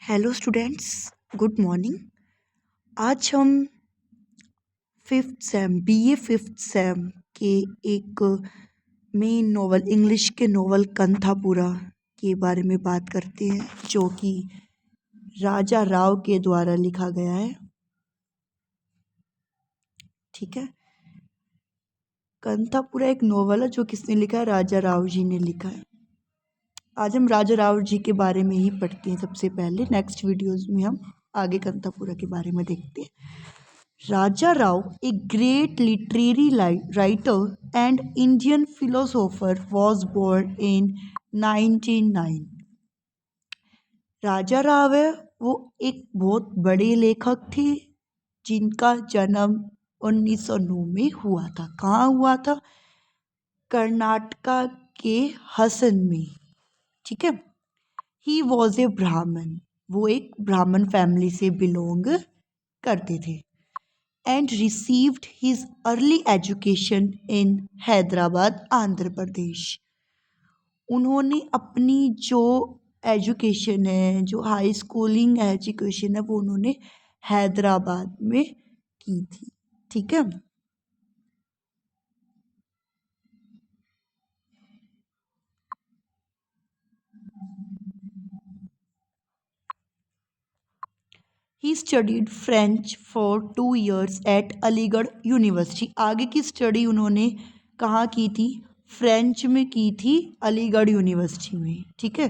Hello students, good morning. आज हम BA fifth sem के एक मेन नॉवल, इंग्लिश के नॉवल कंथापुरा के बारे में बात करते हैं, जो कि राजा राव के द्वारा लिखा गया है। ठीक है, कंथापुरा एक नॉवल है जो किसने लिखा है? राजा राव जी ने लिखा है। आज हम राजा राव जी के बारे में ही पढ़ते हैं सबसे पहले। नेक्स्ट वीडियोस में हम आगे कंथापुरा के बारे में देखते हैं। Raja Rao, a great literary writer and Indian philosopher, was born in 1909। राजा राव है वो एक बहुत बड़े लेखक थे जिनका जन्म 1909 में हुआ था। कहाँ हुआ था? कर्नाटका के हसन में। ठीक है। ही वॉज ए ब्राह्मण, वो एक ब्राह्मण फैमिली से बिलोंग करते थे। And received his early education in Hyderabad, Andhra Pradesh. उन्होंने अपनी जो एजुकेशन है, जो हाई स्कूलिंग एजुकेशन है, वो उन्होंने हैदराबाद में की थी। ठीक है। He studied French for 2 years at Aligarh university. आगे की स्टडी उन्होंने कहाँ की थी? फ्रेंच में की थी, अलीगढ़ यूनिवर्सिटी में। ठीक है।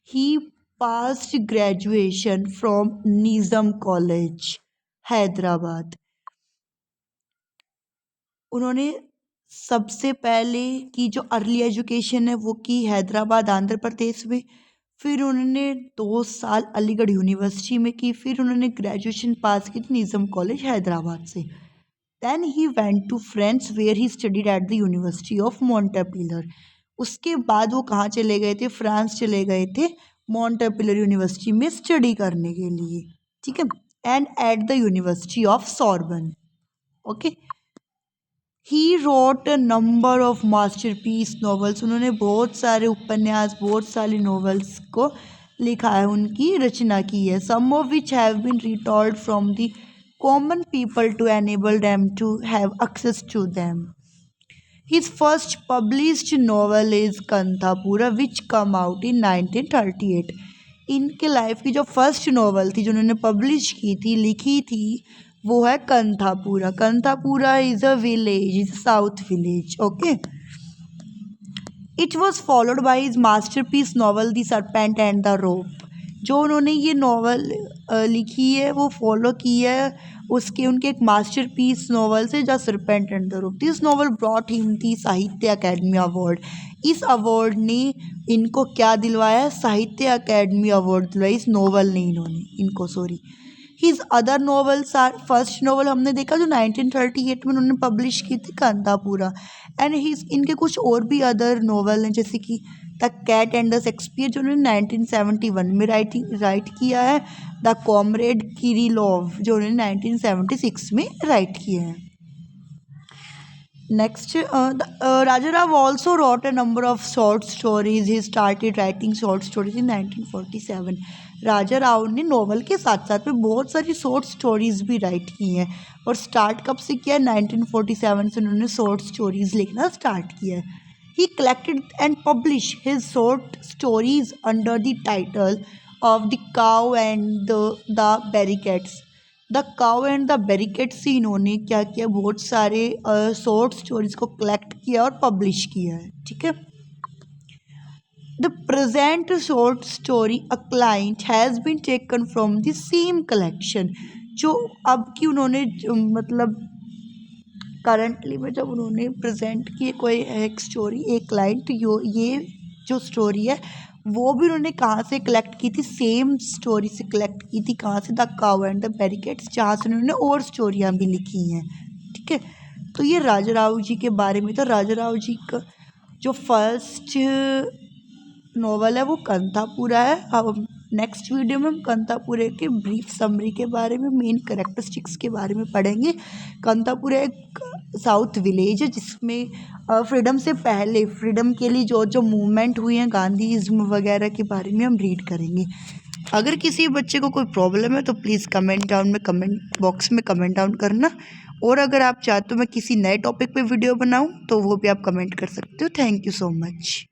He passed graduation from Nizam college, Hyderabad. उन्होंने सबसे पहले की जो अर्ली एजुकेशन है वो की हैदराबाद, आंध्र प्रदेश में। फिर उन्होंने 2 साल अलीगढ़ यूनिवर्सिटी में की। फिर उन्होंने ग्रेजुएशन पास की थी निज़ाम कॉलेज, हैदराबाद से। Then he went to France where he studied at the university of Montpellier. उसके बाद वो कहाँ चले गए थे? फ्रांस चले गए थे, मॉन्टेपिलर यूनिवर्सिटी में स्टडी करने के लिए। ठीक है। And at the university of Sorbonne. Okay. He wrote a number of masterpiece novels. उन्होंने बहुत सारे उपन्यास, बहुत सारी नॉवेल्स को लिखा है, उनकी रचना की है। Some of which have been retold from the common people to enable them to have access to them. His first published novel is Kanthapura which come out in 1938। इनके लाइफ की जो फर्स्ट नॉवल थी, जो उन्होंने पब्लिश की थी, लिखी थी, वो है Kanthapura. Kanthapura is a village, is south village. Okay. It was followed by his masterpiece novel the serpent and the rope. जो उन्होंने ये नॉवल लिखी है वो फॉलो की है उसके उनके एक मास्टरपीस नॉवल से, the serpent and the rope. This novel brought him the साहित्य अकेडमी अवार्ड। इस अवार्ड ने इनको क्या दिलवाया? साहित्य अकेडमी अवार्ड दिलवाया। इस नॉवल ने इनको sorry. His other novels are, first novel हमने देखा जो 1938 में उन्होंने पब्लिश की थी, कंथापुरा। एंड हिज इनके कुछ और भी अदर नॉवल हैं, जैसे कि the cat and the Shakespeare जो उन्होंने 1971 में राइट किया है। द कॉमरेड किरिलोव जो उन्होंने 1976 में राइट किया है। Next, Raja Rao also wrote a number of short stories. He started writing short stories in 1947। राजा राव ने नॉवल के साथ साथ में बहुत सारी शॉर्ट स्टोरीज भी राइट की हैं। और स्टार्ट कब से किया? 1947 से उन्होंने शॉर्ट स्टोरीज लिखना स्टार्ट किया है। He collected and published his short stories under the title of The Cow and the Barricades। The cow and the barricade से इन्होंने क्या किया? बहुत सारे शॉर्ट स्टोरीज को कलेक्ट किया और पब्लिश किया है। ठीक है। The present short story a client has been taken from the same collection. जो अब की उन्होंने मतलब करंटली में जब उन्होंने प्रेजेंट की कोई एक स्टोरी, एक क्लाइंट, ये जो स्टोरी है वो भी उन्होंने कहाँ से कलेक्ट की थी? सेम स्टोरी से कलेक्ट की थी। कहाँ से? The cow and the barricades, जहाँ से उन्होंने और स्टोरियाँ भी लिखी हैं। ठीक है। तो ये राजा राव जी के बारे में था। राजा राव जी का जो फर्स्ट नॉवल है वो कंथापुरा है। अब नेक्स्ट वीडियो में हम कंथापुरा के ब्रीफ समरी के बारे में, मेन कैरेक्टरिस्टिक्स के बारे में पढ़ेंगे। कंथापुरा एक साउथ विलेज है जिसमें फ्रीडम से पहले, फ्रीडम के लिए जो जो मूवमेंट हुई हैं, गांधीज़्म वगैरह के बारे में हम रीड करेंगे। अगर किसी बच्चे को कोई प्रॉब्लम है तो प्लीज़ कमेंट बॉक्स में कमेंट डाउन करना। और अगर आप चाहते हो मैं किसी नए टॉपिक पे वीडियो बनाऊँ तो वो भी आप कमेंट कर सकते हो। Thank you so much.